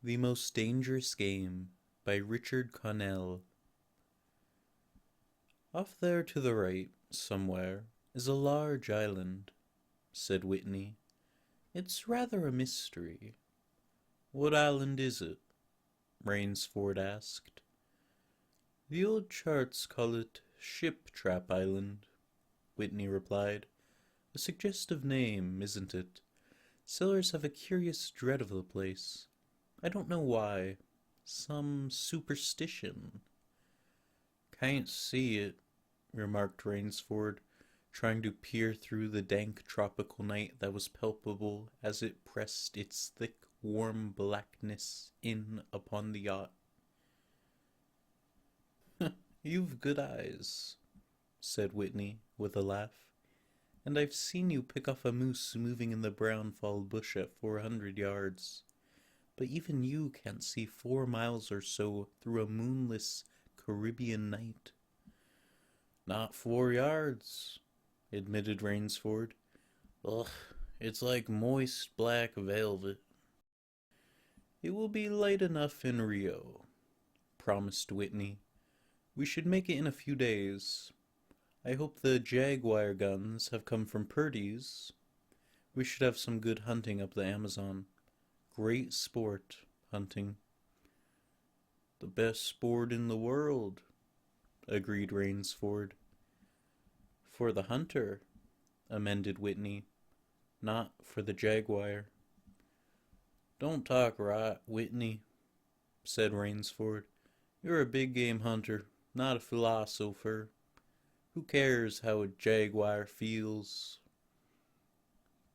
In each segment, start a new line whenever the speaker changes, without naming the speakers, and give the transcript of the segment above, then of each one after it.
The Most Dangerous Game by Richard Connell. Off there to the right, somewhere, is a large island, said Whitney. It's rather a mystery. What island is it? Rainsford asked. The old charts call it Ship Trap Island, Whitney replied. A suggestive name, isn't it? Sailors have a curious dread of the place. I don't know why. Some superstition. Can't see it, remarked Rainsford, trying to peer through the dank tropical night that was palpable as it pressed its thick, warm blackness in upon the yacht. You've good eyes, said Whitney, with a laugh, and I've seen you pick off a moose moving in the brown-fall bush at 400 yards. But even you can't see 4 miles or so through a moonless Caribbean night. Not 4 yards, admitted Rainsford. Ugh, it's like moist black velvet. It will be light enough in Rio, promised Whitney. We should make it in a few days. I hope the jaguar guns have come from Purdy's. We should have some good hunting up the Amazon. Great sport, hunting. The best sport in the world, agreed Rainsford. For the hunter, amended Whitney, not for the jaguar. Don't talk rot, Whitney, said Rainsford. You're a big game hunter, not a philosopher. Who cares how a jaguar feels?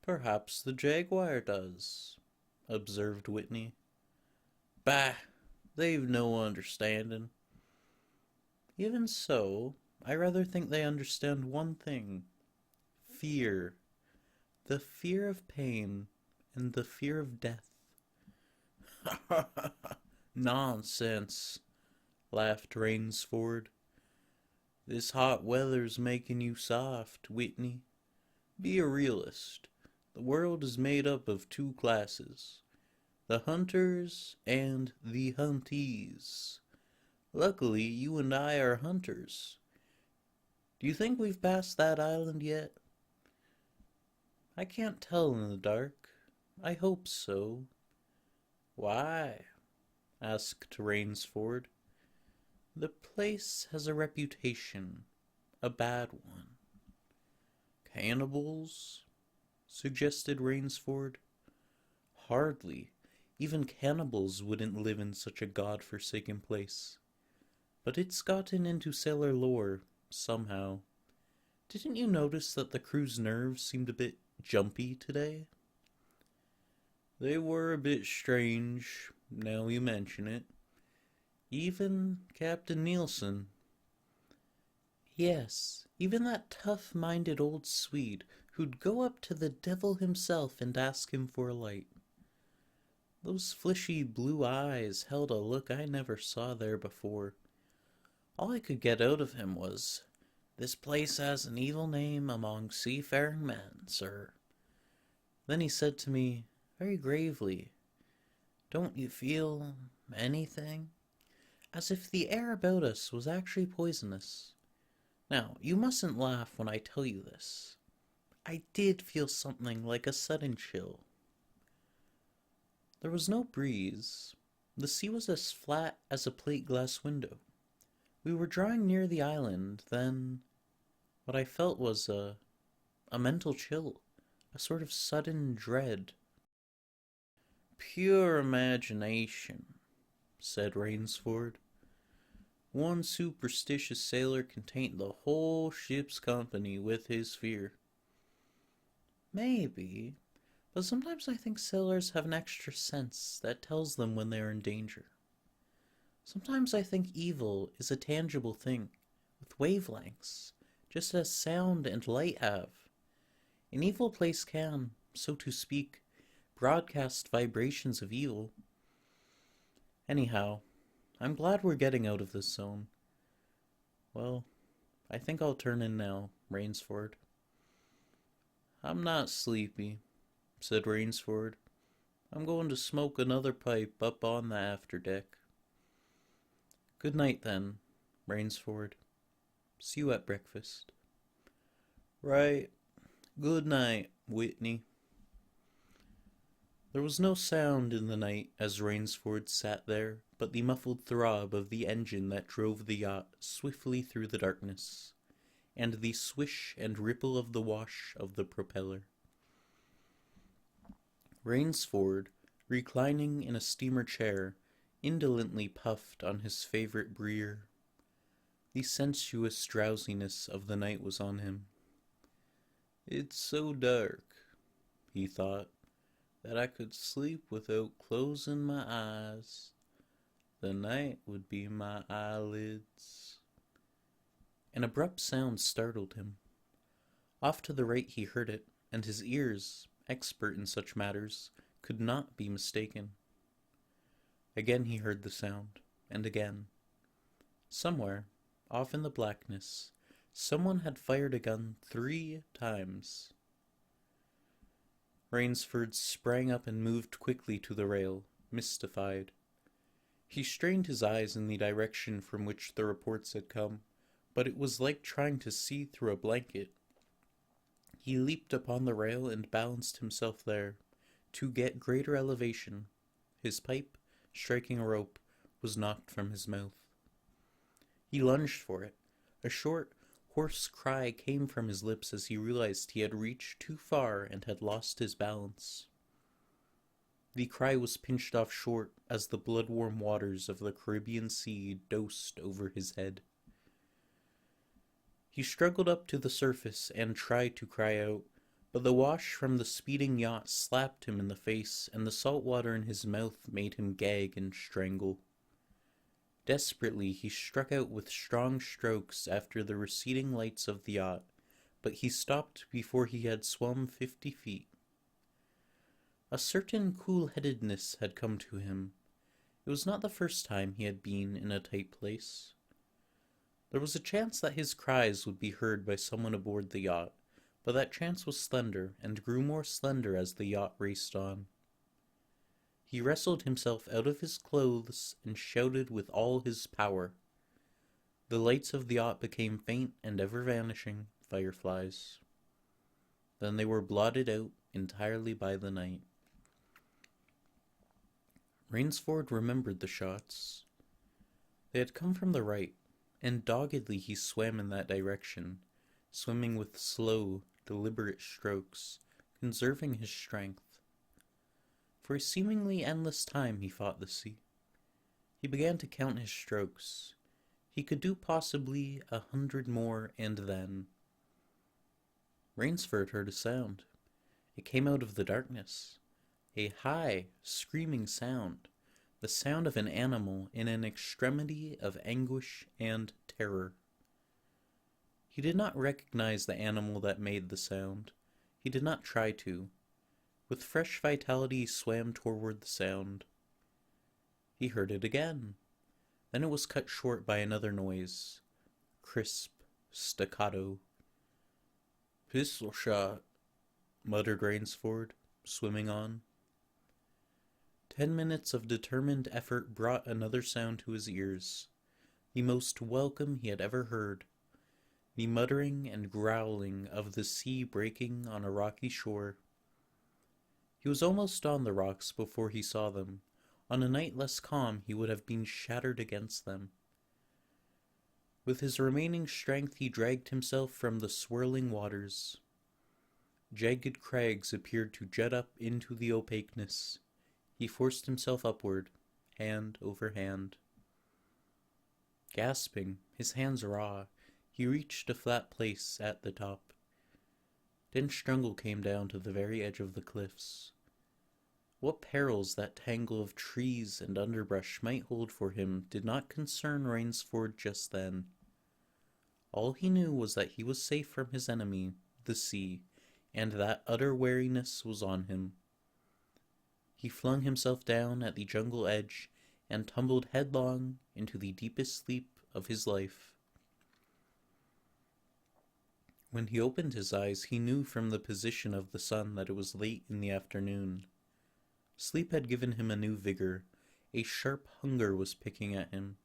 Perhaps the jaguar does, observed Whitney. Bah! They've no understanding. Even so, I rather think they understand one thing. Fear. The fear of pain and the fear of death. Nonsense, laughed Rainsford. This hot weather's making you soft, Whitney. Be a realist. The world is made up of 2 classes, the hunters and the huntees. Luckily, you and I are hunters. Do you think we've passed that island yet? I can't tell in the dark. I hope so. Why? Asked Rainsford. The place has a reputation, a bad one. Cannibals? Suggested Rainsford. Hardly. Even cannibals wouldn't live in such a god-forsaken place. But it's gotten into sailor lore, somehow. Didn't you notice that the crew's nerves seemed a bit jumpy today? They were a bit strange, now you mention it. Even Captain Nielsen. Yes, even that tough-minded old Swede who'd go up to the devil himself and ask him for a light. Those fleshy blue eyes held a look I never saw there before. All I could get out of him was, "This place has an evil name among seafaring men, sir." Then he said to me, very gravely, "Don't you feel anything?" As if the air about us was actually poisonous. Now, you mustn't laugh when I tell you this. I did feel something like a sudden chill. There was no breeze. The sea was as flat as a plate glass window. We were drawing near the island, then what I felt was a mental chill, a sort of sudden dread. Pure imagination, said Rainsford. One superstitious sailor can taint the whole ship's company with his fear. Maybe, but sometimes I think sailors have an extra sense that tells them when they are in danger. Sometimes I think evil is a tangible thing, with wavelengths, just as sound and light have. An evil place can, so to speak, broadcast vibrations of evil. Anyhow, I'm glad we're getting out of this zone. Well, I think I'll turn in now, Rainsford. I'm not sleepy, said Rainsford. I'm going to smoke another pipe up on the afterdeck. Good night, then, Rainsford. See you at breakfast. Right. Good night, Whitney. There was no sound in the night as Rainsford sat there but the muffled throb of the engine that drove the yacht swiftly through the darkness, and the swish and ripple of the wash of the propeller. Rainsford, reclining in a steamer chair, indolently puffed on his favorite brier. The sensuous drowsiness of the night was on him. It's so dark, he thought, that I could sleep without closing my eyes. The night would be my eyelids. An abrupt sound startled him. Off to the right he heard it, and his ears, expert in such matters, could not be mistaken. Again he heard the sound, and again. Somewhere, off in the blackness, someone had fired a gun 3 times. Rainsford sprang up and moved quickly to the rail, mystified. He strained his eyes in the direction from which the reports had come, but it was like trying to see through a blanket. He leaped upon the rail and balanced himself there, to get greater elevation. His pipe, striking a rope, was knocked from his mouth. He lunged for it. A short, hoarse cry came from his lips as he realized he had reached too far and had lost his balance. The cry was pinched off short as the blood-warm waters of the Caribbean Sea dosed over his head. He struggled up to the surface and tried to cry out, but the wash from the speeding yacht slapped him in the face, and the salt water in his mouth made him gag and strangle. Desperately, he struck out with strong strokes after the receding lights of the yacht, but he stopped before he had swum 50 feet. A certain cool-headedness had come to him. It was not the first time he had been in a tight place. There was a chance that his cries would be heard by someone aboard the yacht, but that chance was slender, and grew more slender as the yacht raced on. He wrestled himself out of his clothes and shouted with all his power. The lights of the yacht became faint and ever-vanishing fireflies. Then they were blotted out entirely by the night. Rainsford remembered the shots. They had come from the right, and doggedly he swam in that direction, swimming with slow, deliberate strokes, conserving his strength. For a seemingly endless time he fought the sea. He began to count his strokes. He could do possibly 100 more, and then... Rainsford heard a sound. It came out of the darkness. A high, screaming sound. The sound of an animal in an extremity of anguish and terror. He did not recognize the animal that made the sound. He did not try to. With fresh vitality he swam toward the sound. He heard it again. Then it was cut short by another noise. Crisp, staccato. "Pistol shot," muttered Rainsford, swimming on. 10 minutes of determined effort brought another sound to his ears, the most welcome he had ever heard, the muttering and growling of the sea breaking on a rocky shore. He was almost on the rocks before he saw them. On a night less calm he would have been shattered against them. With his remaining strength he dragged himself from the swirling waters. Jagged crags appeared to jet up into the opaqueness. He forced himself upward, hand over hand. Gasping, his hands raw, he reached a flat place at the top. Dense jungle came down to the very edge of the cliffs. What perils that tangle of trees and underbrush might hold for him did not concern Rainsford just then. All he knew was that he was safe from his enemy, the sea, and that utter weariness was on him. He flung himself down at the jungle edge and tumbled headlong into the deepest sleep of his life. When he opened his eyes, he knew from the position of the sun that it was late in the afternoon. Sleep had given him a new vigor. A sharp hunger was picking at him.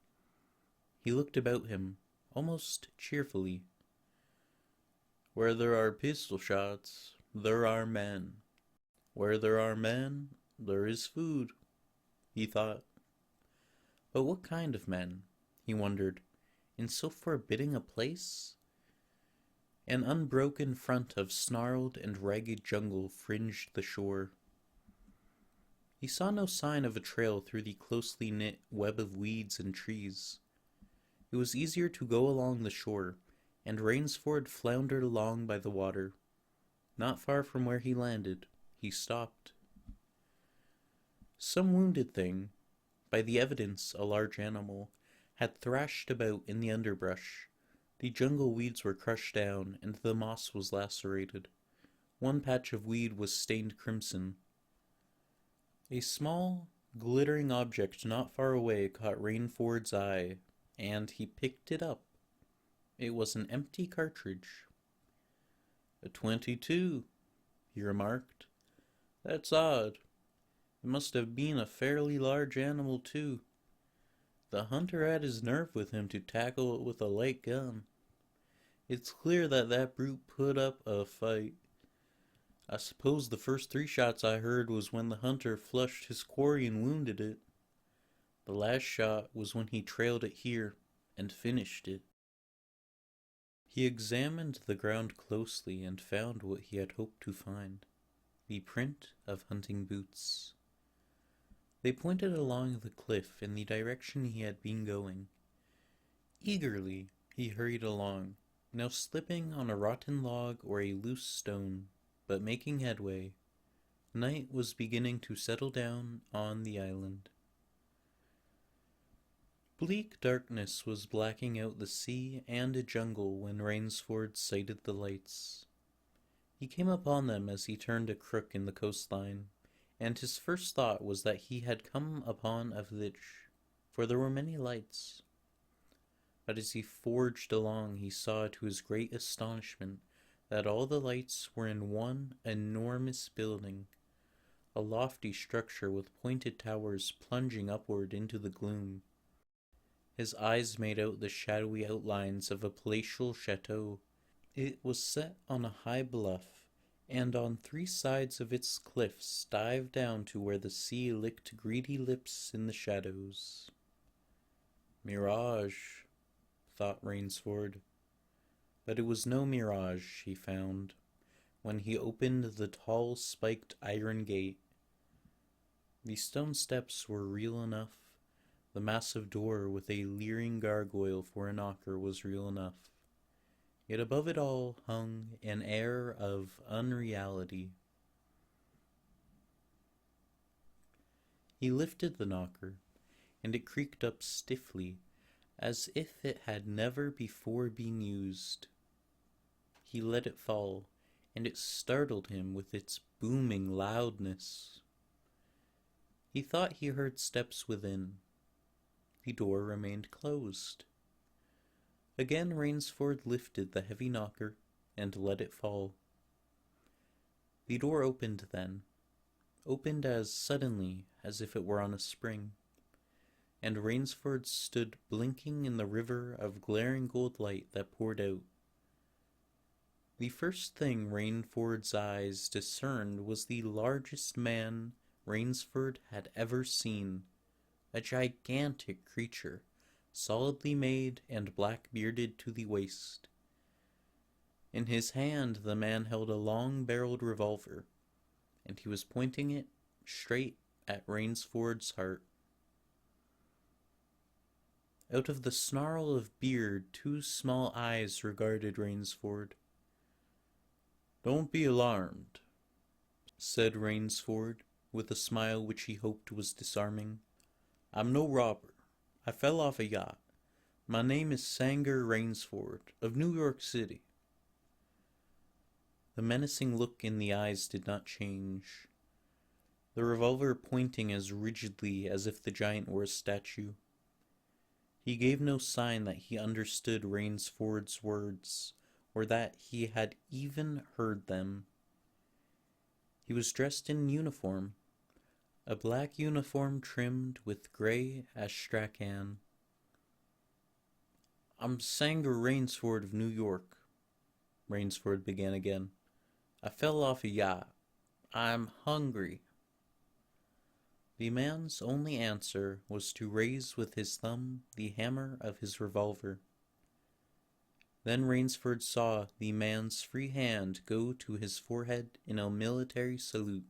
He looked about him, almost cheerfully. Where there are pistol shots, there are men. Where there are men, there is food, he thought. But what kind of men, he wondered, in so forbidding a place? An unbroken front of snarled and ragged jungle fringed the shore. He saw no sign of a trail through the closely knit web of weeds and trees. It was easier to go along the shore, and Rainsford floundered along by the water. Not far from where he landed, he stopped. Some wounded thing, by the evidence a large animal, had thrashed about in the underbrush. The jungle weeds were crushed down, and the moss was lacerated. One patch of weed was stained crimson. A small, glittering object not far away caught Rainford's eye, and he picked it up. It was an empty cartridge. "A 22, he remarked. "That's odd. It must have been a fairly large animal, too. The hunter had his nerve with him to tackle it with a light gun. It's clear that brute put up a fight. I suppose the first 3 shots I heard was when the hunter flushed his quarry and wounded it. The last shot was when he trailed it here and finished it." He examined the ground closely and found what he had hoped to find, the print of hunting boots. They pointed along the cliff in the direction he had been going. Eagerly he hurried along, now slipping on a rotten log or a loose stone, but making headway. Night was beginning to settle down on the island. Bleak darkness was blacking out the sea and a jungle when Rainsford sighted the lights. He came upon them as he turned a crook in the coastline, and his first thought was that he had come upon a village, for there were many lights. But as he forged along, he saw to his great astonishment that all the lights were in one enormous building, a lofty structure with pointed towers plunging upward into the gloom. His eyes made out the shadowy outlines of a palatial chateau. It was set on a high bluff, and on 3 sides of its cliffs dived down to where the sea licked greedy lips in the shadows. Mirage, thought Rainsford. But it was no mirage, he found, when he opened the tall spiked iron gate. The stone steps were real enough. The massive door with a leering gargoyle for a knocker was real enough. Yet above it all hung an air of unreality. He lifted the knocker, and it creaked up stiffly, as if it had never before been used. He let it fall, and it startled him with its booming loudness. He thought he heard steps within. The door remained closed. Again Rainsford lifted the heavy knocker and let it fall. The door opened then, opened as suddenly as if it were on a spring, and Rainsford stood blinking in the river of glaring gold light that poured out. The first thing Rainford's eyes discerned was the largest man Rainsford had ever seen, a gigantic creature, solidly made and black-bearded to the waist. In his hand the man held a long-barreled revolver, and he was pointing it straight at Rainsford's heart. Out of the snarl of beard 2 small eyes regarded Rainsford. "Don't be alarmed," said Rainsford, with a smile which he hoped was disarming. "I'm no robber. I fell off a yacht. My name is Sanger Rainsford, of New York City." The menacing look in the eyes did not change, the revolver pointing as rigidly as if the giant were a statue. He gave no sign that he understood Rainsford's words, or that he had even heard them. He was dressed in uniform, a black uniform trimmed with grey astrakhan. "I'm Sanger Rainsford of New York," Rainsford began again. "I fell off a yacht. I'm hungry." The man's only answer was to raise with his thumb the hammer of his revolver. Then Rainsford saw the man's free hand go to his forehead in a military salute,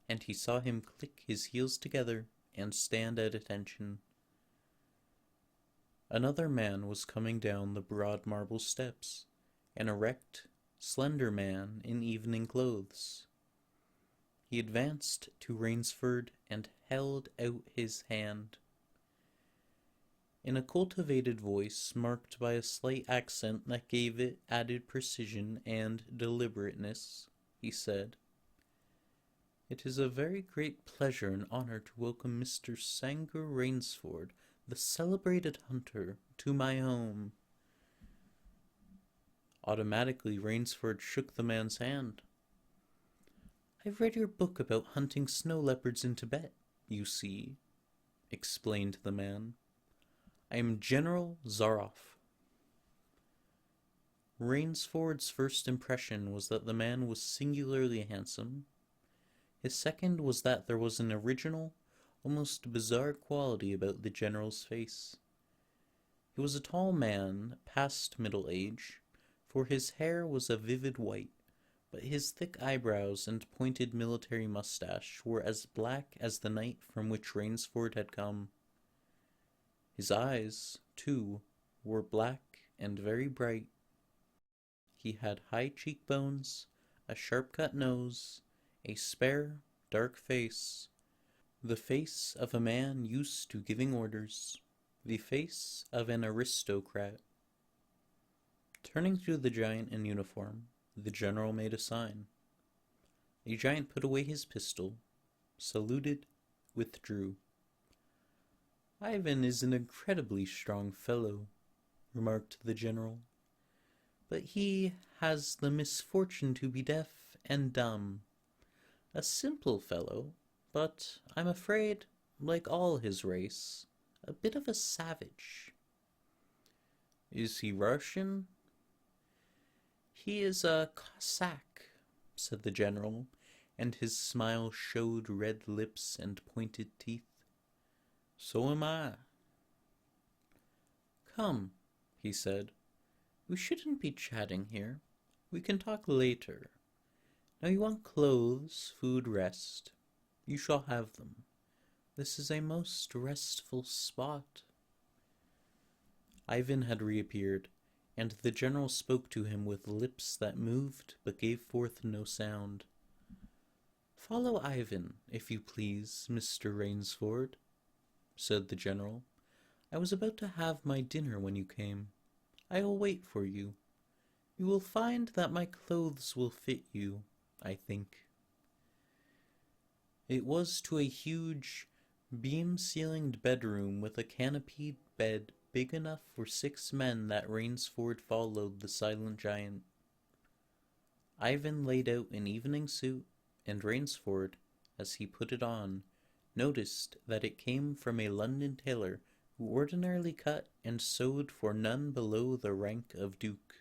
and he saw him click his heels together and stand at attention. Another man was coming down the broad marble steps, an erect, slender man in evening clothes. He advanced to Rainsford and held out his hand. In a cultivated voice marked by a slight accent that gave it added precision and deliberateness, he said, "It is a very great pleasure and honor to welcome Mr. Sanger Rainsford, the celebrated hunter, to my home." Automatically, Rainsford shook the man's hand. "I've read your book about hunting snow leopards in Tibet, you see," explained the man. "I am General Zaroff." Rainsford's first impression was that the man was singularly handsome. His second was that there was an original, almost bizarre quality about the general's face. He was a tall man, past middle age, for his hair was a vivid white, but his thick eyebrows and pointed military mustache were as black as the night from which Rainsford had come. His eyes, too, were black and very bright. He had high cheekbones, a sharp-cut nose, a spare, dark face, the face of a man used to giving orders, the face of an aristocrat. Turning to the giant in uniform, the general made a sign. The giant put away his pistol, saluted, withdrew. "Ivan is an incredibly strong fellow," remarked the general, "but he has the misfortune to be deaf and dumb. A simple fellow, but I'm afraid, like all his race, a bit of a savage." "Is he Russian?" "He is a Cossack," said the general, and his smile showed red lips and pointed teeth. "So am I." "Come," he said, "we shouldn't be chatting here. We can talk later. Now you want clothes, food, rest. You shall have them. This is a most restful spot." Ivan had reappeared, and the general spoke to him with lips that moved but gave forth no sound. "Follow Ivan, if you please, Mr. Rainsford," said the general. "I was about to have my dinner when you came. I will wait for you. You will find that my clothes will fit you, I think." It was to a huge, beam-ceilinged bedroom with a canopied bed big enough for 6 men that Rainsford followed the silent giant. Ivan laid out an evening suit, and Rainsford, as he put it on, noticed that it came from a London tailor who ordinarily cut and sewed for none below the rank of duke.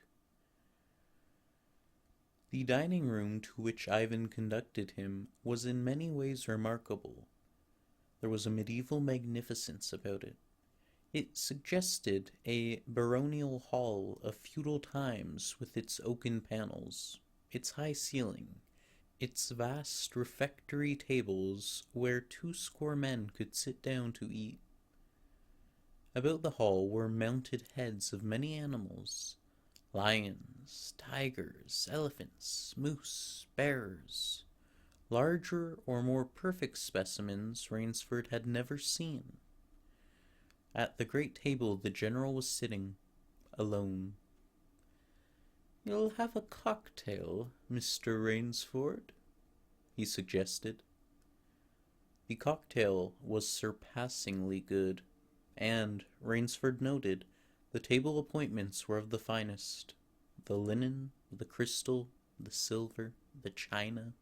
The dining room to which Ivan conducted him was in many ways remarkable. There was a medieval magnificence about it. It suggested a baronial hall of feudal times with its oaken panels, its high ceiling, its vast refectory tables where 20 men could sit down to eat. About the hall were mounted heads of many animals: lions, tigers, elephants, moose, bears. Larger or more perfect specimens Rainsford had never seen. At the great table the general was sitting, alone. "You'll have a cocktail, Mr. Rainsford?" he suggested. The cocktail was surpassingly good, and, Rainsford noted, the table appointments were of the finest. The linen, the crystal, the silver, the china.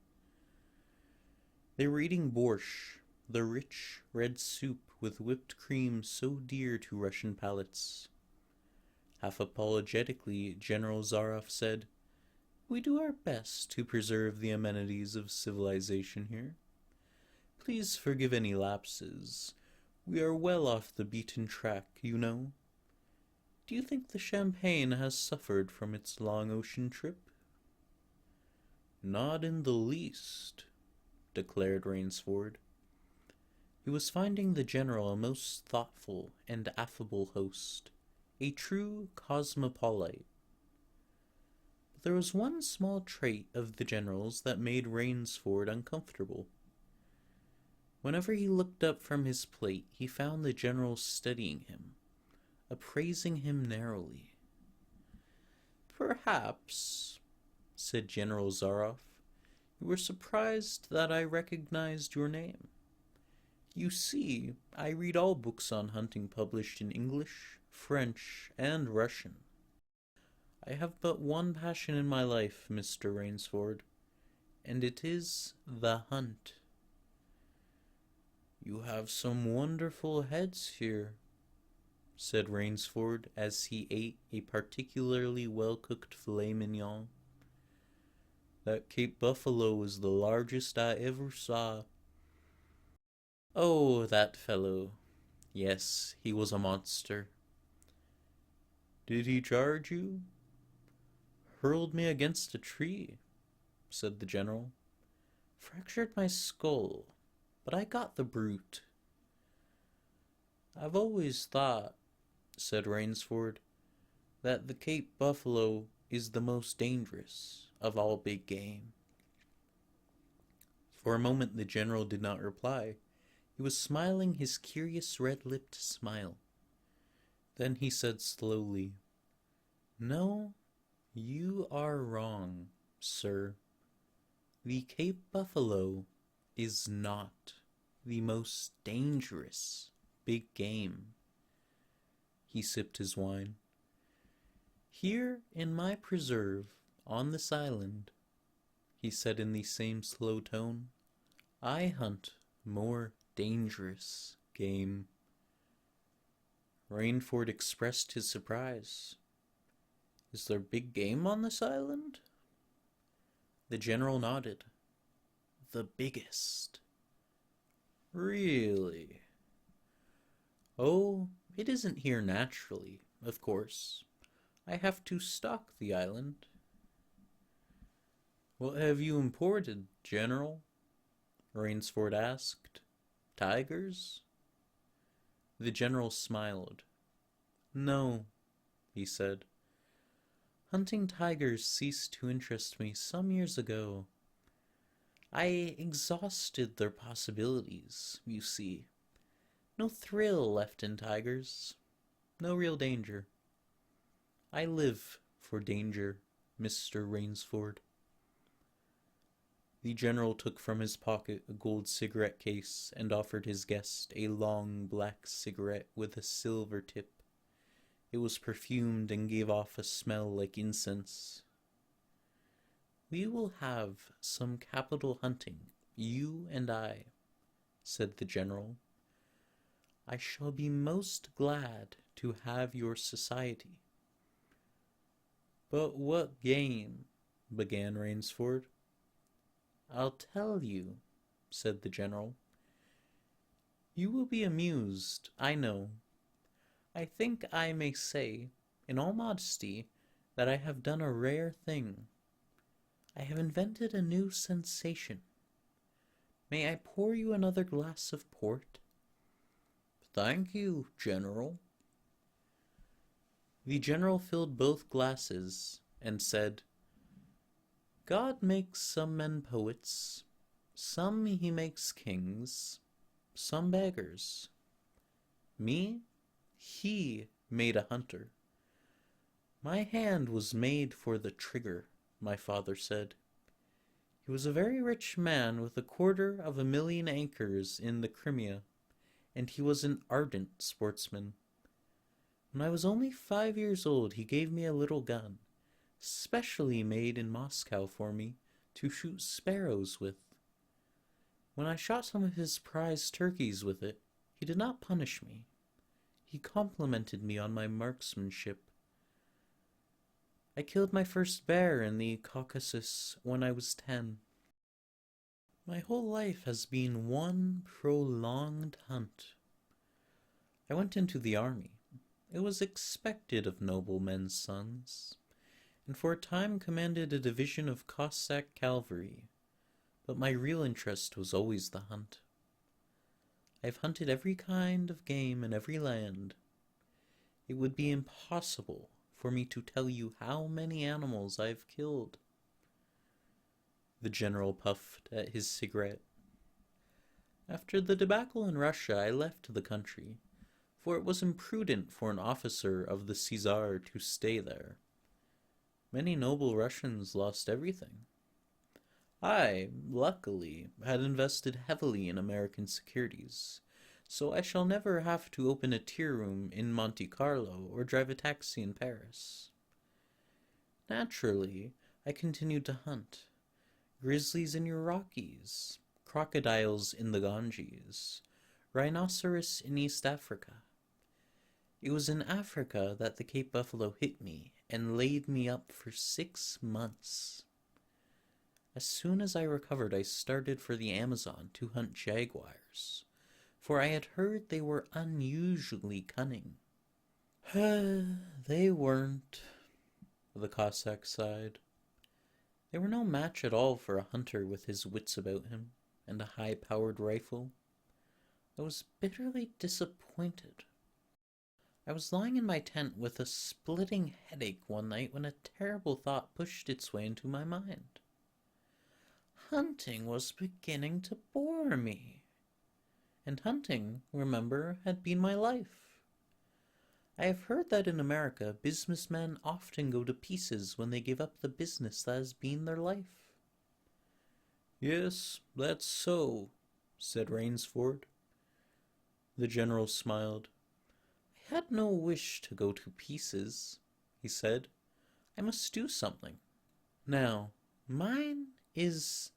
They were eating borscht, the rich red soup with whipped cream so dear to Russian palates. Half apologetically, General Zaroff said, "We do our best to preserve the amenities of civilization here. Please forgive any lapses. We are well off the beaten track, you know. Do you think the champagne has suffered from its long ocean trip?" "Not in the least," declared Rainsford. He was finding the general a most thoughtful and affable host, a true cosmopolite. But there was one small trait of the general's that made Rainsford uncomfortable. Whenever he looked up from his plate, he found the general studying him, appraising him narrowly. "Perhaps," said General Zaroff, "you were surprised that I recognized your name. You see, I read all books on hunting published in English, French, and Russian. I have but one passion in my life, Mr. Rainsford, and it is the hunt." "You have some wonderful heads here," said Rainsford as he ate a particularly well-cooked filet mignon. "That Cape buffalo is the largest I ever saw." "Oh, that fellow. Yes, he was a monster." "Did he charge you?" "Hurled me against a tree," said the general. "Fractured my skull, but I got the brute." "I've always thought," said Rainsford, "that the Cape buffalo is the most dangerous of all big game." For a moment the general did not reply. He was smiling his curious red-lipped smile. Then he said slowly, "No, you are wrong, sir. The Cape buffalo is not the most dangerous big game." He sipped his wine. "Here in my preserve on this island," he said in the same slow tone, "I hunt more dangerous game." Rainford expressed his surprise. "Is there big game on this island?" The general nodded. "The biggest." "Really?" "Oh, it isn't here naturally, of course. I have to stock the island." "What have you imported, General?" Rainsford asked. "Tigers?" The general smiled. "No," he said. "Hunting tigers ceased to interest me some years ago. I exhausted their possibilities, you see. No thrill left in tigers. No real danger. I live for danger, Mr. Rainsford." The general took from his pocket a gold cigarette case and offered his guest a long black cigarette with a silver tip. It was perfumed and gave off a smell like incense. "We will have some capital hunting, you and I," said the general. "I shall be most glad to have your society." "But what game?" began Rainsford. "I'll tell you," said the general. "You will be amused, I know. I think I may say, in all modesty, that I have done a rare thing. I have invented a new sensation. May I pour you another glass of port?" "Thank you, General." The general filled both glasses and said, "God makes some men poets, some he makes kings, some beggars. Me, he made a hunter. My hand was made for the trigger, my father said. He was a very rich man with 250,000 acres in the Crimea, and he was an ardent sportsman. When I was only 5 years old, he gave me a little gun, specially made in Moscow for me, to shoot sparrows with. When I shot some of his prize turkeys with it, he did not punish me. He complimented me on my marksmanship. I killed my first bear in the Caucasus when I was 10. My whole life has been one prolonged hunt. I went into the army. It was expected of noblemen's sons, and for a time commanded a division of Cossack cavalry, but my real interest was always the hunt. I've hunted every kind of game in every land. It would be impossible for me to tell you how many animals I've killed. The general puffed at his cigarette. After the debacle in Russia, I left the country, for it was imprudent for an officer of the Czar to stay there. Many noble Russians lost everything. I, luckily, had invested heavily in American securities, so I shall never have to open a tea room in Monte Carlo or drive a taxi in Paris. Naturally, I continued to hunt. Grizzlies in your Rockies, crocodiles in the Ganges, rhinoceros in East Africa. It was in Africa that the Cape buffalo hit me and laid me up for 6 months. As soon as I recovered, I started for the Amazon to hunt jaguars, for I had heard they were unusually cunning. They weren't, the Cossack sighed. They were no match at all for a hunter with his wits about him and a high-powered rifle. I was bitterly disappointed. I was lying in my tent with a splitting headache one night when a terrible thought pushed its way into my mind. Hunting was beginning to bore me. And hunting, remember, had been my life. I have heard that in America, businessmen often go to pieces when they give up the business that has been their life. Yes, that's so, said Rainsford. The general smiled. I had no wish to go to pieces, he said. I must do something. Now, mine is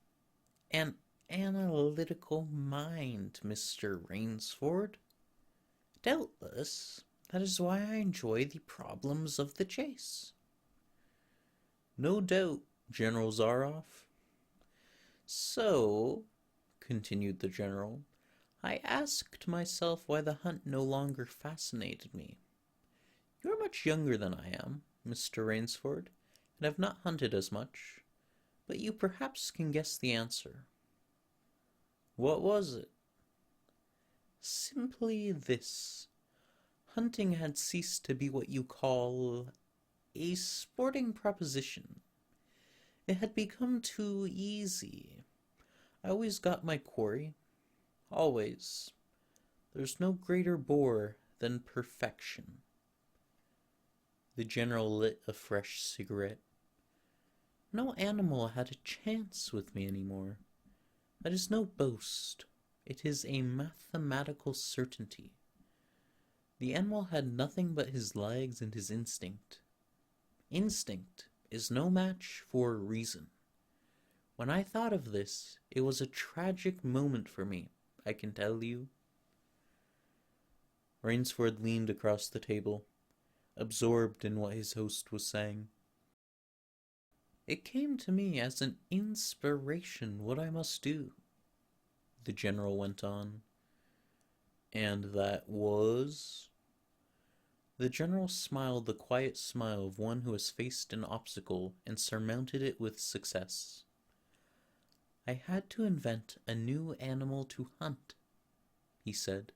an analytical mind, Mr. Rainsford. Doubtless, that is why I enjoy the problems of the chase. No doubt, General Zaroff. So, continued the general, I asked myself why the hunt no longer fascinated me. You are much younger than I am, Mr. Rainsford, and have not hunted as much, but you perhaps can guess the answer. What was it? Simply this. Hunting had ceased to be what you call a sporting proposition. It had become too easy. I always got my quarry. Always. There's no greater bore than perfection. The general lit a fresh cigarette. No animal had a chance with me anymore. That is no boast. It is a mathematical certainty. The animal had nothing but his legs and his instinct. Instinct is no match for reason. When I thought of this, it was a tragic moment for me, I can tell you. Rainsford leaned across the table, absorbed in what his host was saying. It came to me as an inspiration what I must do, the general went on. And that was? The general smiled the quiet smile of one who has faced an obstacle and surmounted it with success. I had to invent a new animal to hunt, he said.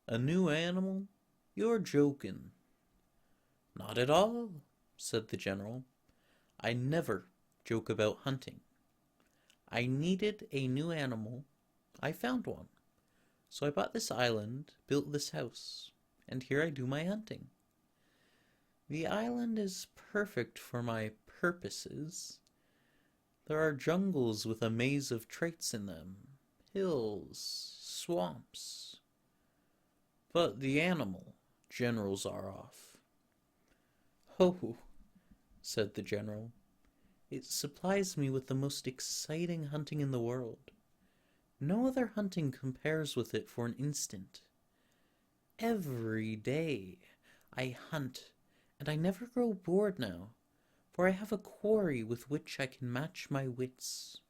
A new animal? You're joking. Not at all, said the general. I never joke about hunting. I needed a new animal. I found one. So I bought this island, built this house, and here I do my hunting. The island is perfect for my purposes. There are jungles with a maze of traits in them, hills, swamps. But the animal, General Zaroff. Oh, said the general, It supplies me with the most exciting hunting in the world. No other hunting compares with it for an instant. Every day I hunt, and I never grow bored now, for I have a quarry with which I can match my wits.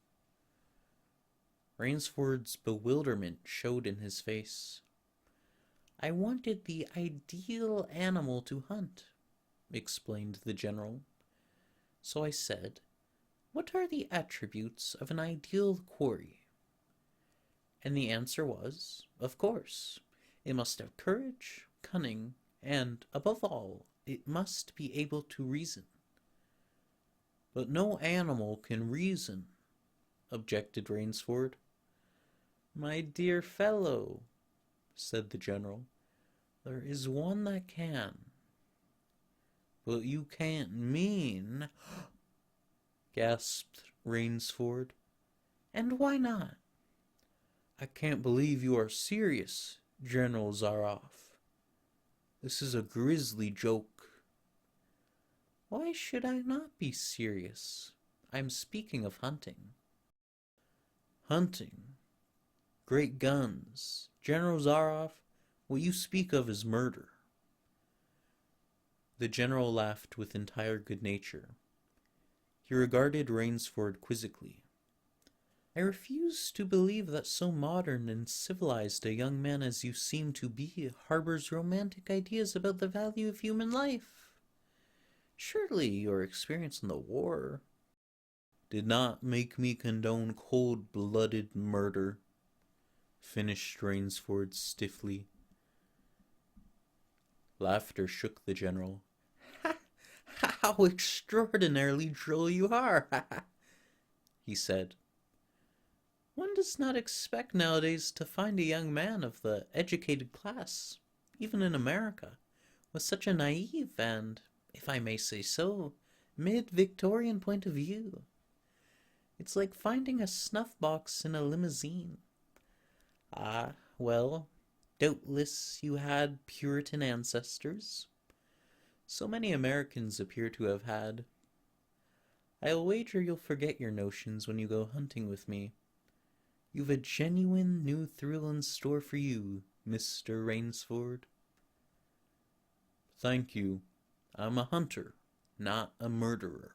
Rainsford's bewilderment showed in his face. I wanted the ideal animal to hunt, explained the general. So I said, what are the attributes of an ideal quarry? And the answer was, of course, it must have courage, cunning, and, above all, it must be able to reason. But no animal can reason, objected Rainsford. My dear fellow, said the general, there is one that can. But you can't mean, gasped Rainsford. And why not? I can't believe you are serious, General Zaroff. This is a grisly joke. Why should I not be serious? I'm speaking of hunting. Hunting? Great guns. General Zaroff, what you speak of is murder. The general laughed with entire good nature. He regarded Rainsford quizzically. I refuse to believe that so modern and civilized a young man as you seem to be harbors romantic ideas about the value of human life. Surely your experience in the war did not make me condone cold-blooded murder, finished Rainsford stiffly. Laughter shook the general. How extraordinarily droll you are, he said. One does not expect nowadays to find a young man of the educated class, even in America, with such a naive and, if I may say so, mid-Victorian point of view. It's like finding a snuff box in a limousine. Ah, well, doubtless you had Puritan ancestors. So many Americans appear to have had. I'll wager you'll forget your notions when you go hunting with me. You've a genuine new thrill in store for you, Mr. Rainsford. Thank you. I'm a hunter, not a murderer.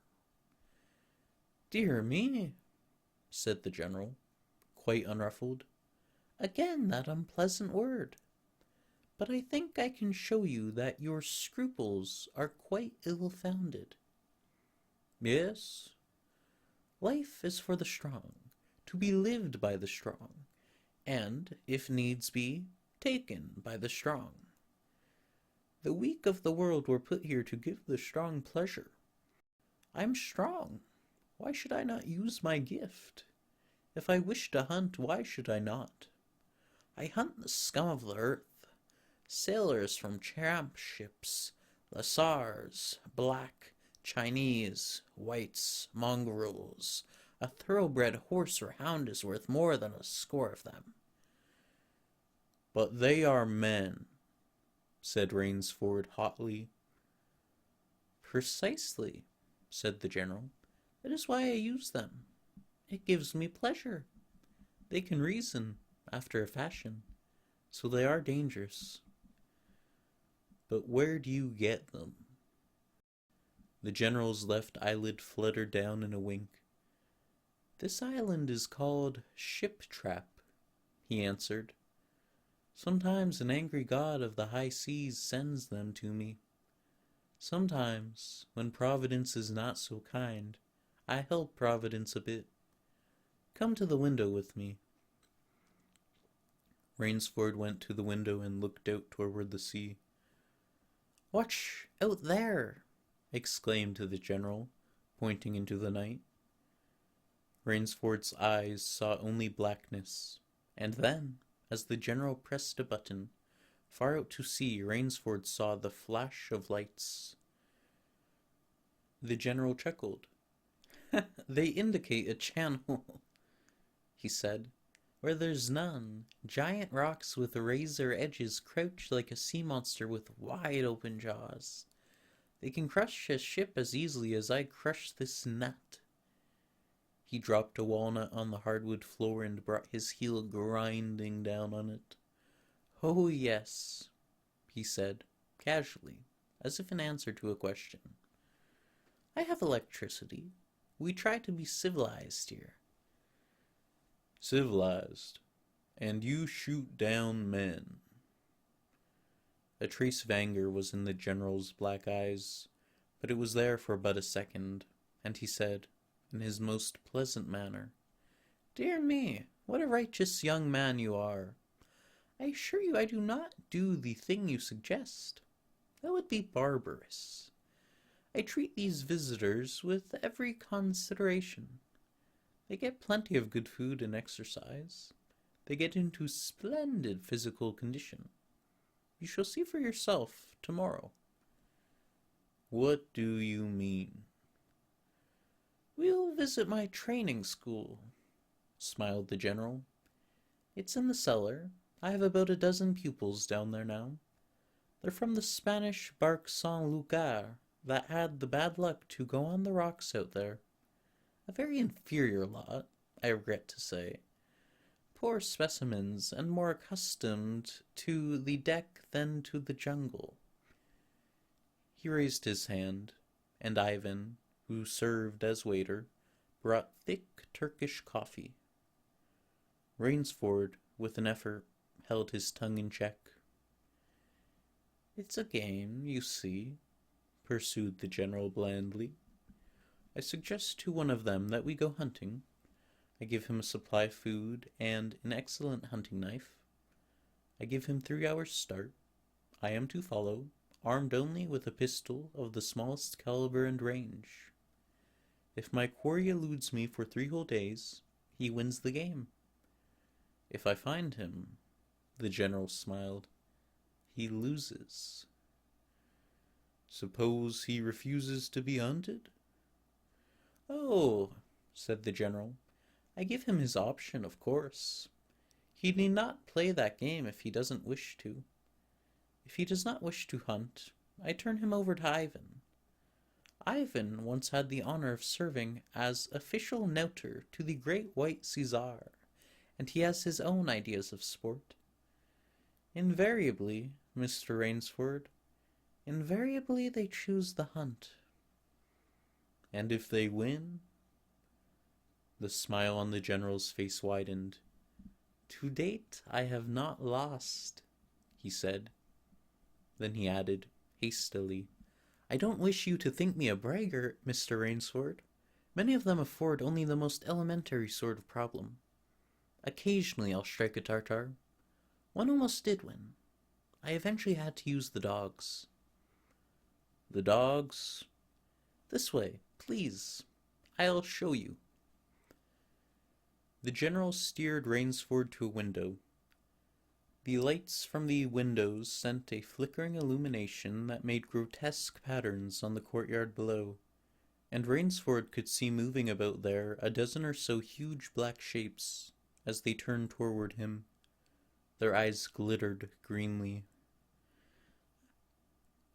Dear me, said the general, quite unruffled. Again that unpleasant word. But I think I can show you that your scruples are quite ill-founded. Yes? Life is for the strong, to be lived by the strong, and, if needs be, taken by the strong. The weak of the world were put here to give the strong pleasure. I'm strong. Why should I not use my gift? If I wish to hunt, why should I not? I hunt the scum of the earth, sailors from tramp ships, Lascars, black, Chinese, whites, mongrels. A thoroughbred horse or hound is worth more than a score of them. But they are men, said Rainsford hotly. Precisely, said the general. That is why I use them. It gives me pleasure. They can reason, after a fashion, so they are dangerous. But where do you get them? The general's left eyelid fluttered down in a wink. This island is called Ship Trap, he answered. Sometimes an angry god of the high seas sends them to me. Sometimes, when Providence is not so kind, I help Providence a bit. Come to the window with me. Rainsford went to the window and looked out toward the sea. Watch out there, exclaimed the general, pointing into the night. Rainsford's eyes saw only blackness, and then, as the general pressed a button, far out to sea Rainsford saw the flash of lights. The general chuckled. They indicate a channel, he said, where there's none. Giant rocks with razor edges crouch like a sea monster with wide open jaws. They can crush a ship as easily as I crush this nut. He dropped a walnut on the hardwood floor and brought his heel grinding down on it. "Oh, yes," he said, casually, as if in answer to a question. "I have electricity. We try to be civilized here." "Civilized? And you shoot down men?" A trace of anger was in the general's black eyes, but it was there for but a second, and he said, in his most pleasant manner, "Dear me, what a righteous young man you are. I assure you I do not do the thing you suggest. That would be barbarous. I treat these visitors with every consideration. They get plenty of good food and exercise. They get into splendid physical condition. You shall see for yourself tomorrow." "What do you mean?" "We'll visit my training school," smiled the general. "It's in the cellar. I have about a dozen pupils down there now. They're from the Spanish barque Saint-Lucar that had the bad luck to go on the rocks out there. A very inferior lot, I regret to say. Poor specimens, and more accustomed to the deck than to the jungle." He raised his hand, and Ivan, who served as waiter, brought thick Turkish coffee. Rainsford, with an effort, held his tongue in check. "It's a game, you see," pursued the general blandly. "I suggest to one of them that we go hunting. I give him a supply of food and an excellent hunting knife. I give him 3 hours' start. I am to follow, armed only with a pistol of the smallest caliber and range. If my quarry eludes me for 3 whole days, he wins the game. If I find him," the general smiled, "he loses." "Suppose he refuses to be hunted?" "Oh," said the general, "I give him his option, of course. He need not play that game if he doesn't wish to. If he does not wish to hunt, I turn him over to Ivan. Ivan once had the honor of serving as official neuter to the great white Caesar, and he has his own ideas of sport. Invariably, Mr. Rainsford, invariably they choose the hunt." "And if they win?" The smile on the general's face widened. "To date, I have not lost," he said. Then he added, hastily, "I don't wish you to think me a braggart, Mr. Rainsford. Many of them afford only the most elementary sort of problem. Occasionally I'll strike a Tartar. One almost did win. I eventually had to use the dogs." "The dogs?" "This way, please. I'll show you." The general steered Rainsford to a window. The lights from the windows sent a flickering illumination that made grotesque patterns on the courtyard below, and Rainsford could see moving about there a dozen or so huge black shapes as they turned toward him. Their eyes glittered greenly.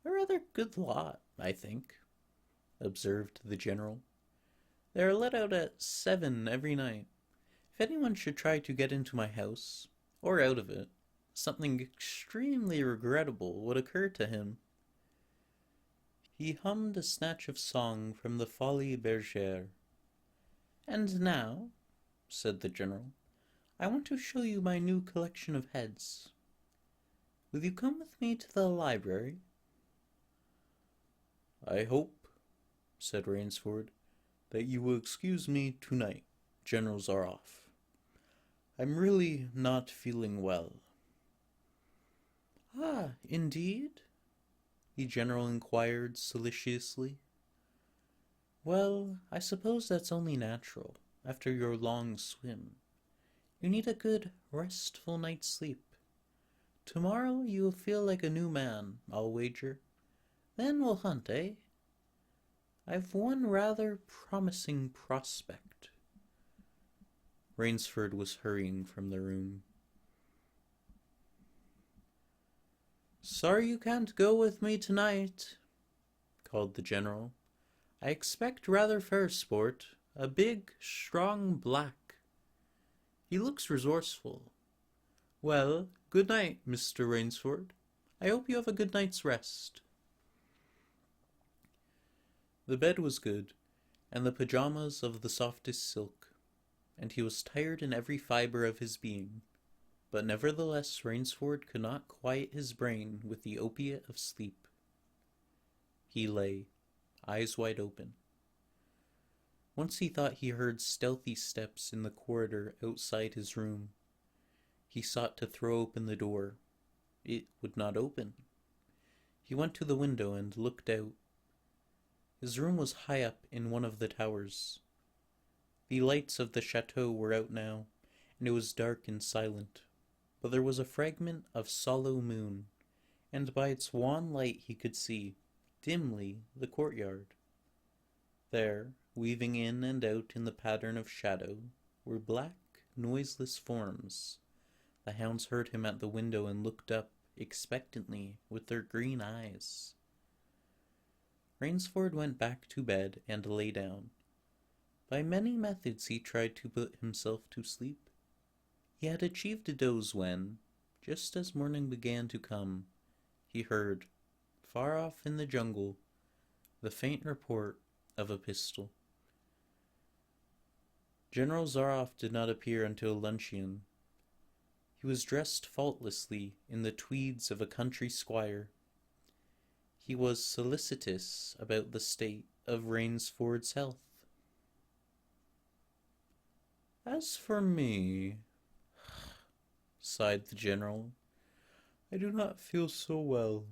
"A rather good lot, I think," observed the general. "They are let out at 7 every night. If anyone should try to get into my house, or out of it, something extremely regrettable would occur to him." He hummed a snatch of song from the Folies Bergère. "And now," said the general, "I want to show you my new collection of heads. Will you come with me to the library?" "I hope," said Rainsford, "that you will excuse me tonight. Generals are off. I'm really not feeling well." "Ah, indeed?" the general inquired solicitously. "Well, I suppose that's only natural, after your long swim. You need a good, restful night's sleep. Tomorrow you will feel like a new man, I'll wager. Then we'll hunt, eh? I've one rather promising prospect." Rainsford was hurrying from the room. "Sorry you can't go with me tonight," called the general. "I expect rather fair sport, A big, strong black. He looks resourceful. Well, good night, Mr. Rainsford. I hope you have a good night's rest. The bed was good, and the pajamas of the softest silk, and he was tired in every fibre of his being, but nevertheless Rainsford could not quiet his brain with the opiate of sleep. He lay, eyes wide open. Once he thought he heard stealthy steps in the corridor outside his room. He sought to throw open the door. It would not open. He went to the window and looked out. His room was high up in one of the towers. The lights of the chateau were out now, and it was dark and silent, but there was a fragment of sallow moon, and by its wan light he could see, dimly, the courtyard. There, weaving in and out in the pattern of shadow, were black, noiseless forms. The hounds heard him at the window and looked up, expectantly, with their green eyes. Rainsford went back to bed and lay down. By many methods he tried to put himself to sleep. He had achieved a doze when, just as morning began to come, he heard, far off in the jungle, the faint report of a pistol. General Zaroff did not appear until luncheon. He was dressed faultlessly in the tweeds of a country squire. He was solicitous about the state of Rainsford's health. As for me, sighed the general, I do not feel so well.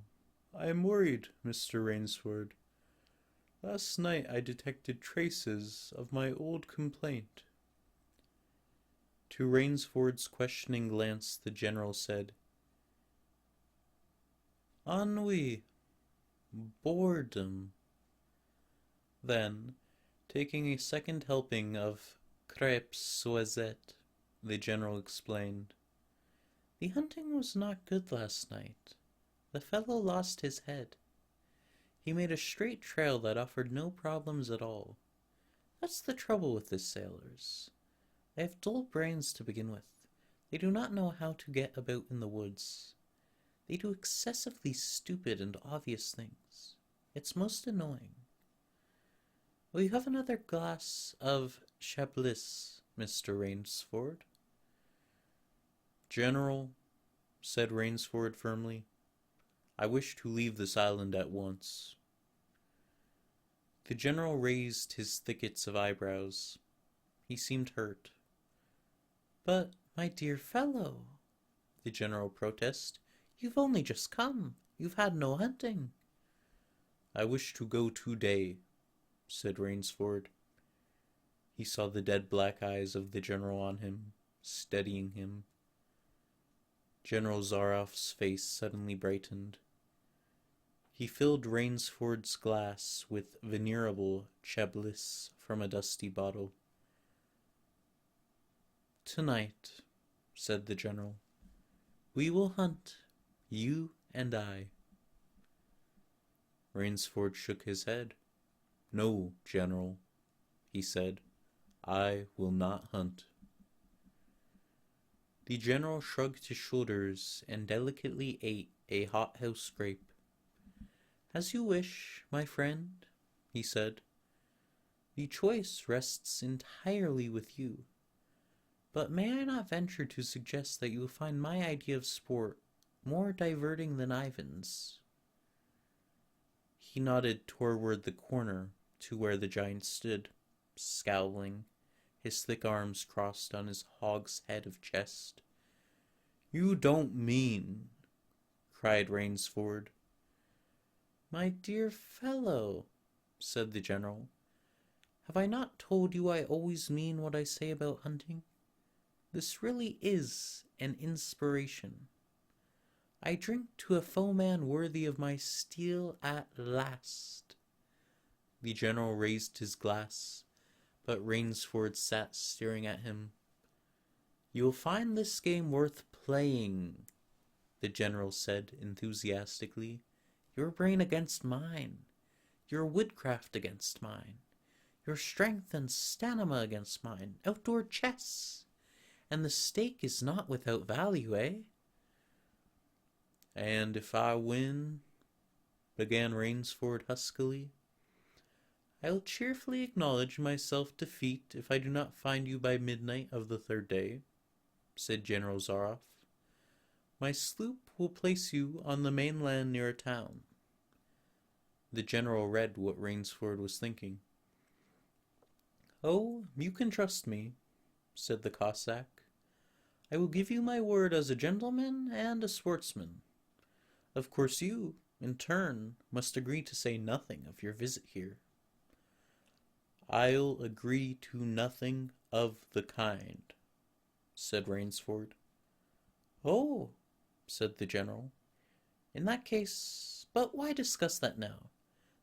I am worried, Mr. Rainsford. Last night I detected traces of my old complaint. To Rainsford's questioning glance the general said, Ennui. Boredom. Then, taking a second helping of crêpes Soisette, the general explained, The hunting was not good last night. The fellow lost his head. He made a straight trail that offered no problems at all. That's the trouble with the sailors. They have dull brains to begin with. They do not know how to get about in the woods. They do excessively stupid and obvious things. It's most annoying. Will you have another glass of Chablis, Mr. Rainsford? General, said Rainsford firmly, I wish to leave this island at once. The general raised his thickets of eyebrows. He seemed hurt. But, my dear fellow, the general protested, you've only just come. You've had no hunting. I wish to go today, said Rainsford. He saw the dead black eyes of the general on him, steadying him. General Zaroff's face suddenly brightened. He filled Rainsford's glass with venerable Chablis from a dusty bottle. Tonight, said the general, we will hunt, you and I. Rainsford shook his head. No, General, he said, I will not hunt. The general shrugged his shoulders and delicately ate a hothouse grape. As you wish, my friend, he said. The choice rests entirely with you. But may I not venture to suggest that you will find my idea of sport more diverting than Ivan's? He nodded toward the corner to where the giant stood, scowling, his thick arms crossed on his hogshead of chest. You don't mean, cried Rainsford. My dear fellow, said the general, have I not told you I always mean what I say about hunting? This really is an inspiration. I drink to a foeman worthy of my steel at last. The general raised his glass, but Rainsford sat staring at him. You'll find this game worth playing, the general said enthusiastically. Your brain against mine, your woodcraft against mine, Your strength and stamina against mine. Outdoor chess. And the stake is not without value, eh? And if I win, began Rainsford huskily, I'll cheerfully acknowledge my self-defeat if I do not find you by midnight of the third day, said General Zaroff. My sloop will place you on the mainland near a town. The general read what Rainsford was thinking. Oh, you can trust me, said the Cossack. I will give you my word as a gentleman and a sportsman. Of course you, in turn, must agree to say nothing of your visit here. I'll agree to nothing of the kind, said Rainsford. Oh, said the general. In that case, but why discuss that now?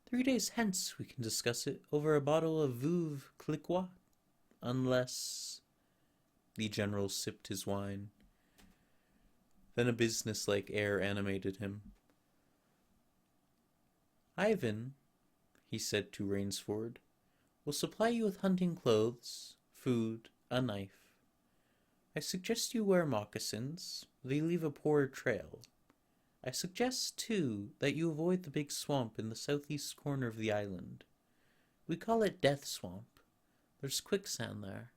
3 days hence we can discuss it over a bottle of Veuve Clicquot, unless... The general sipped his wine. Then a business-like air animated him. Ivan, he said to Rainsford, will supply you with hunting clothes, food, a knife. I suggest you wear moccasins. They leave a poorer trail. I suggest, too, that you avoid the big swamp in the southeast corner of the island. We call it Death Swamp. There's quicksand there.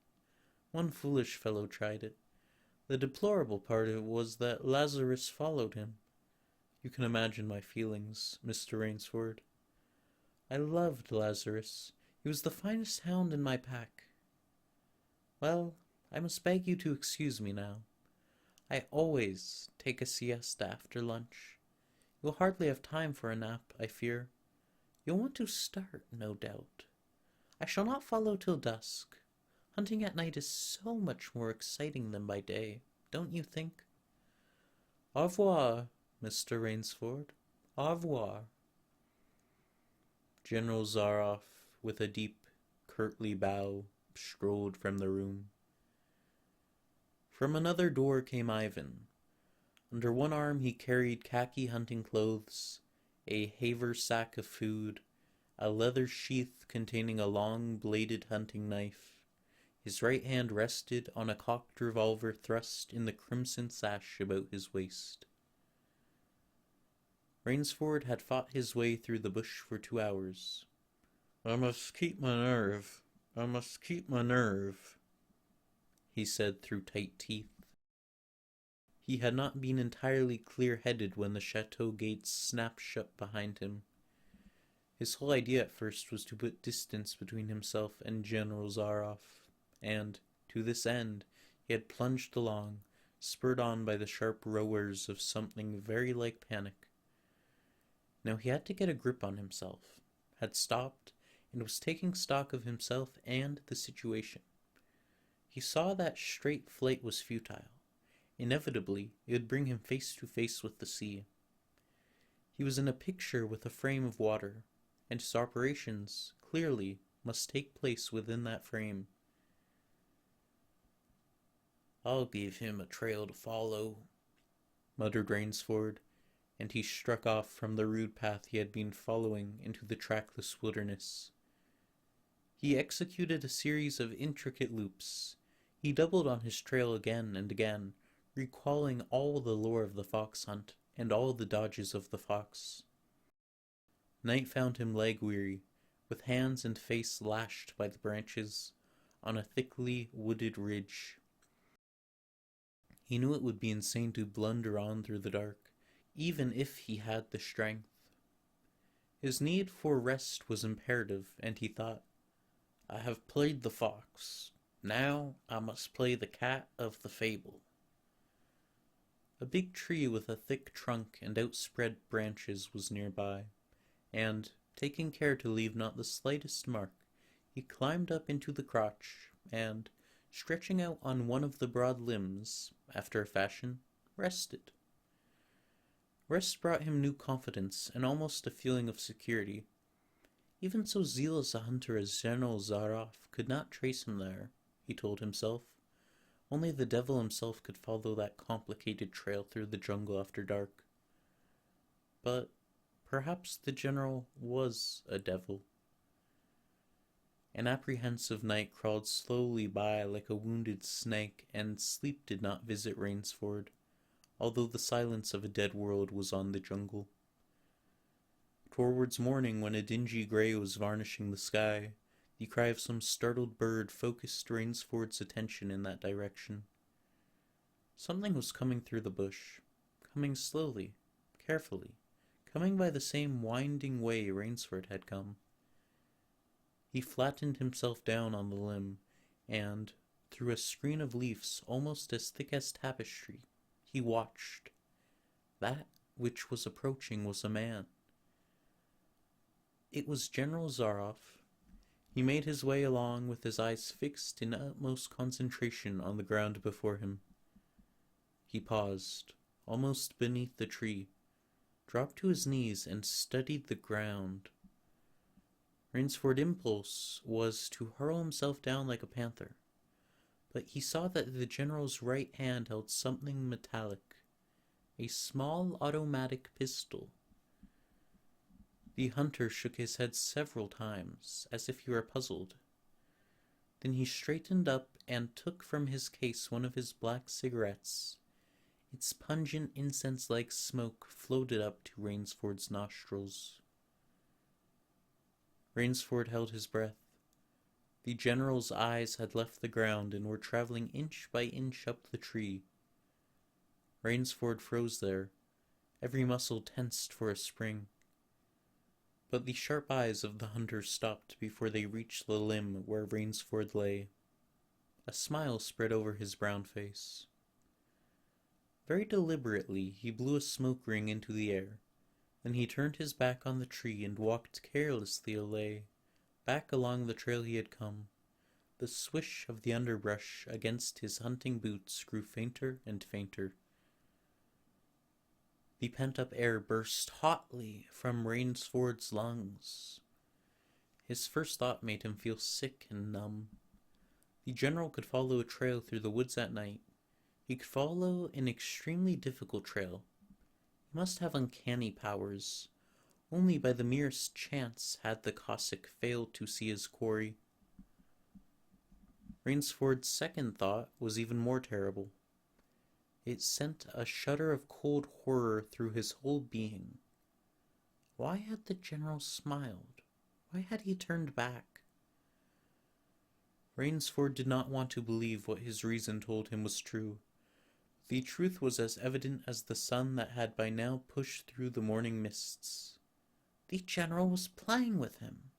One foolish fellow tried it. The deplorable part of it was that Lazarus followed him. You can imagine my feelings, Mr. Rainsford. I loved Lazarus. He was the finest hound in my pack. Well, I must beg you to excuse me now. I always take a siesta after lunch. You'll hardly have time for a nap, I fear. You'll want to start, no doubt. I shall not follow till dusk. Hunting at night is so much more exciting than by day, don't you think? Au revoir, Mr. Rainsford. Au revoir. General Zaroff, with a deep, curtly bow, strolled from the room. From another door came Ivan. Under one arm he carried khaki hunting clothes, a haversack of food, a leather sheath containing a long-bladed hunting knife. His right hand rested on a cocked revolver thrust in the crimson sash about his waist. Rainsford had fought his way through the bush for 2 hours. I must keep my nerve, he said through tight teeth. He had not been entirely clear-headed when the chateau gates snapped shut behind him. His whole idea at first was to put distance between himself and General Zaroff, and, to this end, he had plunged along, spurred on by the sharp roars of something very like panic. Now he had to get a grip on himself, had stopped, and was taking stock of himself and the situation. He saw that straight flight was futile. Inevitably, it would bring him face to face with the sea. He was in a picture with a frame of water, and his operations, clearly, must take place within that frame. I'll give him a trail to follow, muttered Rainsford, and he struck off from the rude path he had been following into the trackless wilderness. He executed a series of intricate loops. He doubled on his trail again and again, recalling all the lore of the fox hunt and all the dodges of the fox. Night found him leg-weary, with hands and face lashed by the branches, on a thickly wooded ridge. He knew it would be insane to blunder on through the dark, even if he had the strength. His need for rest was imperative, and he thought, I have played the fox. Now I must play the cat of the fable. A big tree with a thick trunk and outspread branches was nearby, and, taking care to leave not the slightest mark, he climbed up into the crotch, and, stretching out on one of the broad limbs, after a fashion, rested. Rest brought him new confidence and almost a feeling of security. Even so zealous a hunter as General Zaroff could not trace him there, he told himself. Only the devil himself could follow that complicated trail through the jungle after dark. But perhaps the general was a devil. An apprehensive night crawled slowly by like a wounded snake, and sleep did not visit Rainsford, although the silence of a dead world was on the jungle. Towards morning, when a dingy grey was varnishing the sky, the cry of some startled bird focused Rainsford's attention in that direction. Something was coming through the bush, coming slowly, carefully, coming by the same winding way Rainsford had come. He flattened himself down on the limb, and, through a screen of leaves almost as thick as tapestry, he watched. That which was approaching was a man. It was General Zaroff. He made his way along with his eyes fixed in utmost concentration on the ground before him. He paused, almost beneath the tree, dropped to his knees and studied the ground. Rainsford's impulse was to hurl himself down like a panther, but he saw that the general's right hand held something metallic, a small automatic pistol. The hunter shook his head several times, as if he were puzzled. Then he straightened up and took from his case one of his black cigarettes. Its pungent incense-like smoke floated up to Rainsford's nostrils. Rainsford held his breath. The general's eyes had left the ground and were traveling inch by inch up the tree. Rainsford froze there, every muscle tensed for a spring. But the sharp eyes of the hunter stopped before they reached the limb where Rainsford lay. A smile spread over his brown face. Very deliberately he blew a smoke ring into the air. Then he turned his back on the tree and walked carelessly away, back along the trail he had come. The swish of the underbrush against his hunting boots grew fainter and fainter. The pent-up air burst hotly from Rainsford's lungs. His first thought made him feel sick and numb. The general could follow a trail through the woods at night. He could follow an extremely difficult trail. He must have uncanny powers. Only by the merest chance had the Cossack failed to see his quarry. Rainsford's second thought was even more terrible. It sent a shudder of cold horror through his whole being. Why had the general smiled? Why had he turned back? Rainsford did not want to believe what his reason told him was true. The truth was as evident as the sun that had by now pushed through the morning mists. The general was playing with him.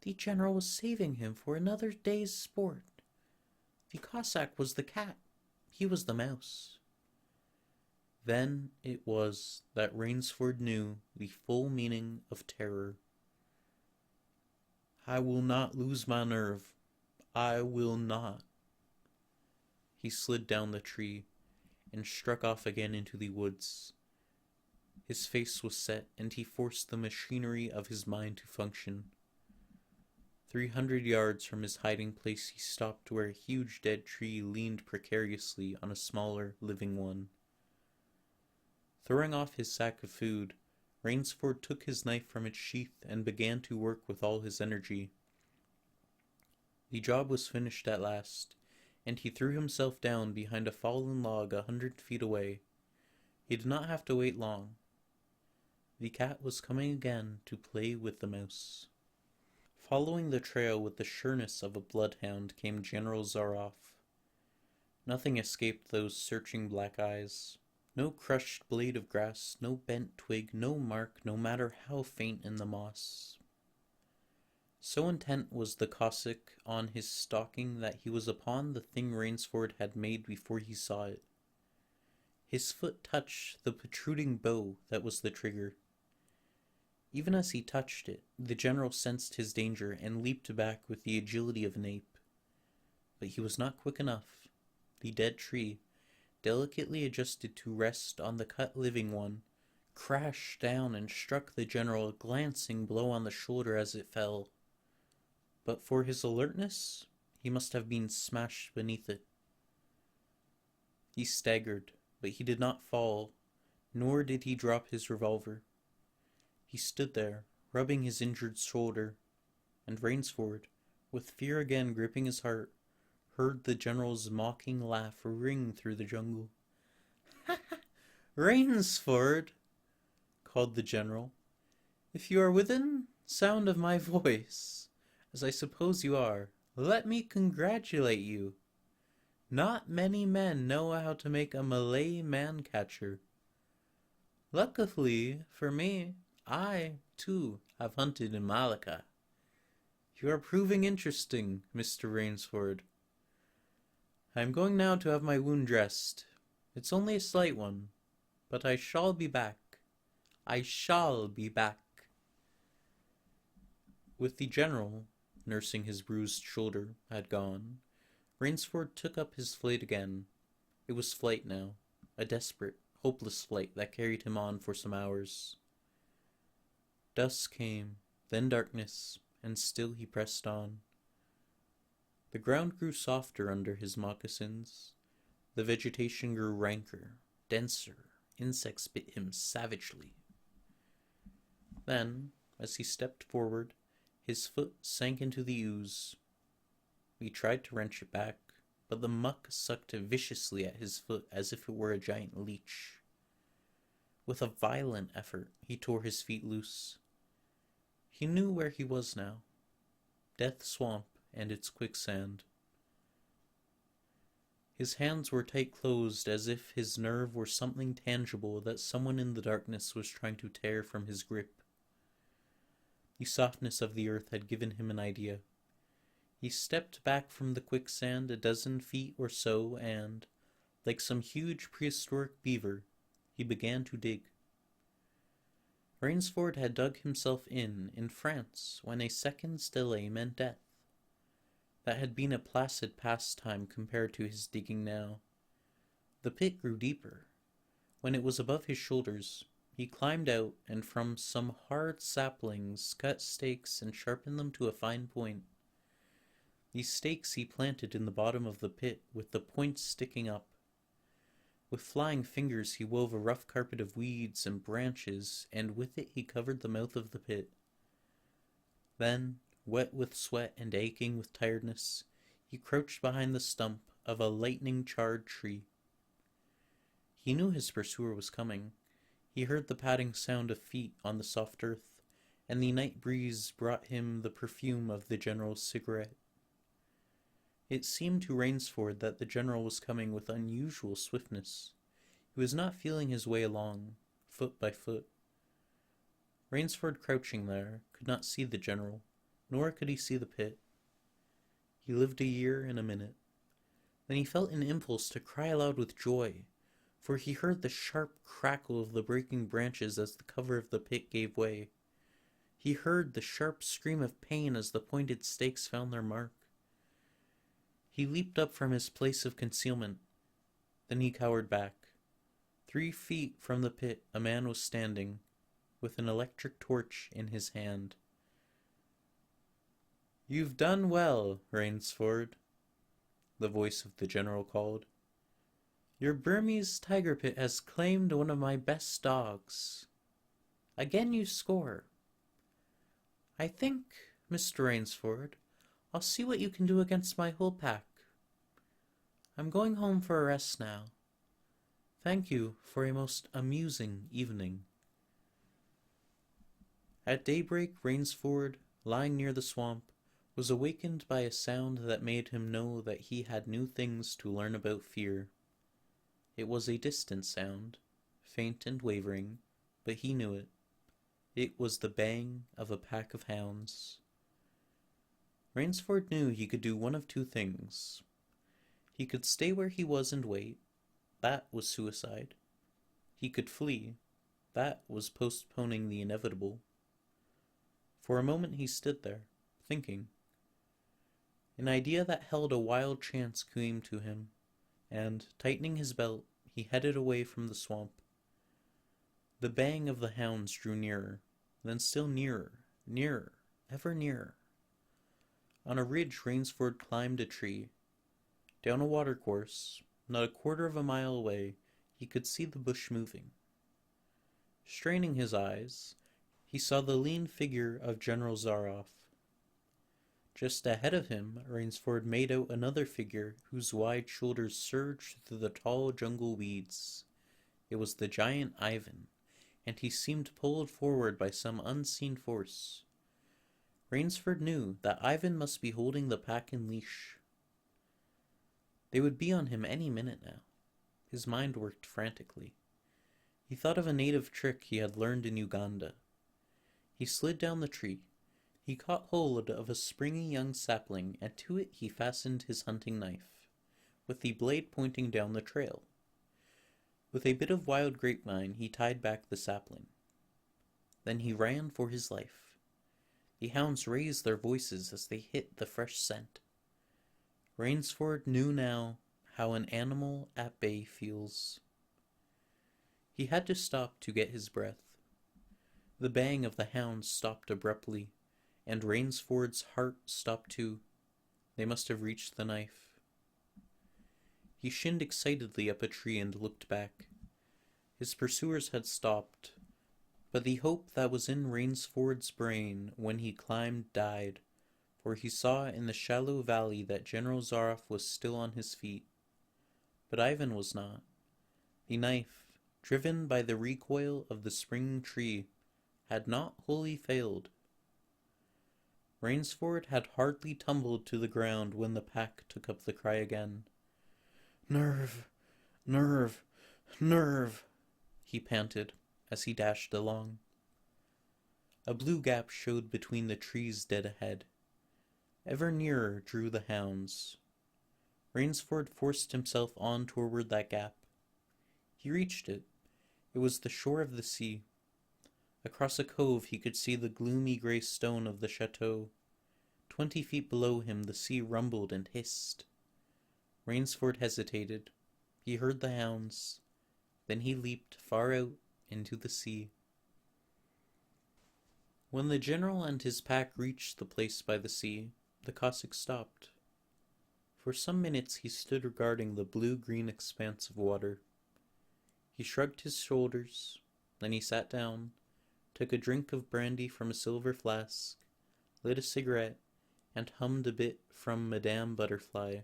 The general was saving him for another day's sport. The Cossack was the cat. He was the mouse. Then it was that Rainsford knew the full meaning of terror. I will not lose my nerve. I will not. He slid down the tree and struck off again into the woods. His face was set, and he forced the machinery of his mind to function. 300 yards from his hiding place he stopped where a huge dead tree leaned precariously on a smaller, living one. Throwing off his sack of food, Rainsford took his knife from its sheath and began to work with all his energy. The job was finished at last, and he threw himself down behind a fallen log 100 feet away. He did not have to wait long. The cat was coming again to play with the mouse. Following the trail with the sureness of a bloodhound came General Zaroff. Nothing escaped those searching black eyes. No crushed blade of grass, no bent twig, no mark, no matter how faint in the moss. So intent was the Cossack on his stalking that he was upon the thing Rainsford had made before he saw it. His foot touched the protruding bow that was the trigger. Even as he touched it, the general sensed his danger and leaped back with the agility of an ape. But he was not quick enough. The dead tree, delicately adjusted to rest on the cut living one, crashed down and struck the general a glancing blow on the shoulder as it fell. But for his alertness, he must have been smashed beneath it. He staggered, but he did not fall, nor did he drop his revolver. He stood there, rubbing his injured shoulder, and Rainsford, with fear again gripping his heart, heard the general's mocking laugh ring through the jungle. "Rainsford," called the general, "if you are within sound of my voice, as I suppose you are, let me congratulate you. Not many men know how to make a Malay man-catcher. Luckily for me, I, too, have hunted in Malacca. You are proving interesting, Mr. Rainsford. I am going now to have my wound dressed. It's only a slight one, but I shall be back. I shall be back." With the general, nursing his bruised shoulder, had gone, Rainsford took up his flight again. It was flight now, a desperate, hopeless flight that carried him on for some hours. Dusk came, then darkness, and still he pressed on. The ground grew softer under his moccasins. The vegetation grew ranker, denser. Insects bit him savagely. Then, as he stepped forward, his foot sank into the ooze. He tried to wrench it back, but the muck sucked viciously at his foot as if it were a giant leech. With a violent effort, he tore his feet loose. He knew where he was now. Death Swamp and its quicksand. His hands were tight closed as if his nerve were something tangible that someone in the darkness was trying to tear from his grip. The softness of the earth had given him an idea. He stepped back from the quicksand a dozen feet or so and, like some huge prehistoric beaver, he began to dig. Rainsford had dug himself in France when a second's delay meant death. That had been a placid pastime compared to his digging now. The pit grew deeper. When it was above his shoulders, he climbed out and from some hard saplings cut stakes and sharpened them to a fine point. These stakes he planted in the bottom of the pit with the points sticking up. With flying fingers he wove a rough carpet of weeds and branches, and with it he covered the mouth of the pit. Then, wet with sweat and aching with tiredness, he crouched behind the stump of a lightning-charred tree. He knew his pursuer was coming. He heard the padding sound of feet on the soft earth, and the night breeze brought him the perfume of the general's cigarette. It seemed to Rainsford that the general was coming with unusual swiftness. He was not feeling his way along, foot by foot. Rainsford, crouching there, could not see the general, nor could he see the pit. He lived a year in a minute. Then he felt an impulse to cry aloud with joy, for he heard the sharp crackle of the breaking branches as the cover of the pit gave way. He heard the sharp scream of pain as the pointed stakes found their mark. He leaped up from his place of concealment. Then he cowered back. 3 feet from the pit a man was standing, with an electric torch in his hand. "You've done well, Rainsford," the voice of the general called. "Your Burmese tiger pit has claimed one of my best dogs. Again you score. I think, Mr. Rainsford, I'll see what you can do against my whole pack. I'm going home for a rest now. Thank you for a most amusing evening." At daybreak, Rainsford, lying near the swamp, was awakened by a sound that made him know that he had new things to learn about fear. It was a distant sound, faint and wavering, but he knew it. It was the baying of a pack of hounds. Rainsford knew he could do one of 2 things. He could stay where he was and wait. That was suicide. He could flee. That was postponing the inevitable. For a moment he stood there, thinking. An idea that held a wild chance came to him, and, tightening his belt, he headed away from the swamp. The baying of the hounds drew nearer, then still nearer, nearer, ever nearer. On a ridge Rainsford climbed a tree. Down a watercourse, not a quarter of a mile away, he could see the bush moving. Straining his eyes, he saw the lean figure of General Zaroff. Just ahead of him, Rainsford made out another figure whose wide shoulders surged through the tall jungle weeds. It was the giant Ivan, and he seemed pulled forward by some unseen force. Rainsford knew that Ivan must be holding the pack in leash. They would be on him any minute now. His mind worked frantically. He thought of a native trick he had learned in Uganda. He slid down the tree. He caught hold of a springy young sapling, and to it he fastened his hunting knife, with the blade pointing down the trail. With a bit of wild grapevine he tied back the sapling. Then he ran for his life. The hounds raised their voices as they hit the fresh scent. Rainsford knew now how an animal at bay feels. He had to stop to get his breath. The baying of the hounds stopped abruptly, and Rainsford's heart stopped too. They must have reached the knife. He shinned excitedly up a tree and looked back. His pursuers had stopped, but the hope that was in Rainsford's brain when he climbed died, for he saw in the shallow valley that General Zaroff was still on his feet. But Ivan was not. The knife, driven by the recoil of the springing tree, had not wholly failed. Rainsford had hardly tumbled to the ground when the pack took up the cry again. "Nerve! Nerve! Nerve!" he panted as he dashed along. A blue gap showed between the trees dead ahead. Ever nearer drew the hounds. Rainsford forced himself on toward that gap. He reached it. It was the shore of the sea. Across a cove he could see the gloomy gray stone of the chateau. 20 feet below him the sea rumbled and hissed. Rainsford hesitated. He heard the hounds. Then he leaped far out into the sea. When the general and his pack reached the place by the sea, the Cossack stopped. For some minutes he stood regarding the blue-green expanse of water. He shrugged his shoulders, then he sat down, took a drink of brandy from a silver flask, lit a cigarette, and hummed a bit from Madame Butterfly.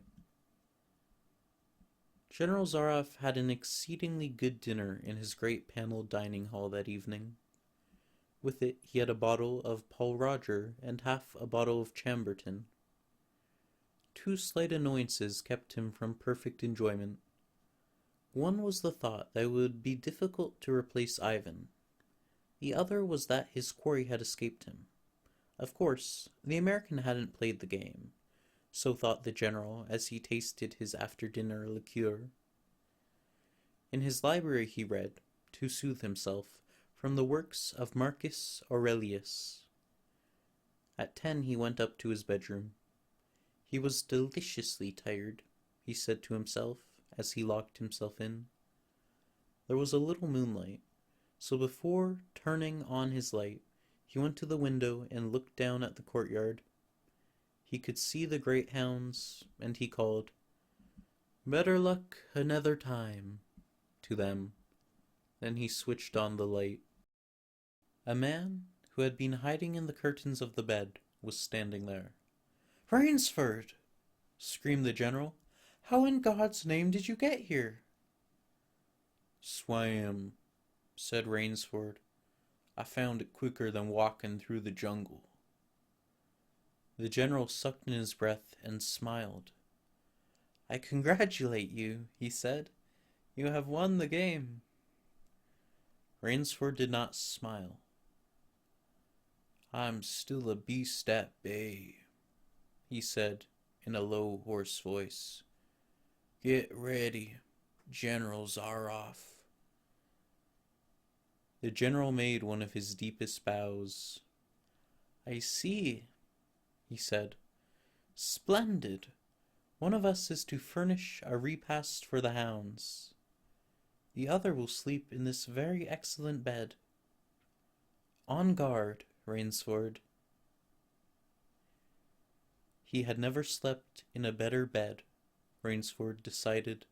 General Zaroff had an exceedingly good dinner in his great paneled dining hall that evening. With it he had a bottle of Paul Roger and half a bottle of Chambertin. 2 slight annoyances kept him from perfect enjoyment. One was the thought that it would be difficult to replace Ivan. The other was that his quarry had escaped him. Of course, the American hadn't played the game, so thought the general as he tasted his after-dinner liqueur. In his library he read, to soothe himself, from the works of Marcus Aurelius. At 10 he went up to his bedroom. He was deliciously tired, he said to himself as he locked himself in. There was a little moonlight, so before turning on his light, he went to the window and looked down at the courtyard. He could see the great hounds, and he called, "Better luck another time," to them. Then he switched on the light. A man, who had been hiding in the curtains of the bed, was standing there. "Rainsford!" screamed the general. "How in God's name did you get here?" "Swam," said Rainsford. "I found it quicker than walking through the jungle." The general sucked in his breath and smiled. "I congratulate you," he said. "You have won the game." Rainsford did not smile. "I'm still a beast at bay," he said in a low, hoarse voice. "Get ready, General Zaroff." The general made one of his deepest bows. "I see," he said. "Splendid. One of us is to furnish a repast for the hounds. The other will sleep in this very excellent bed. On guard, Rainsford." He had never slept in a better bed, Rainsford decided.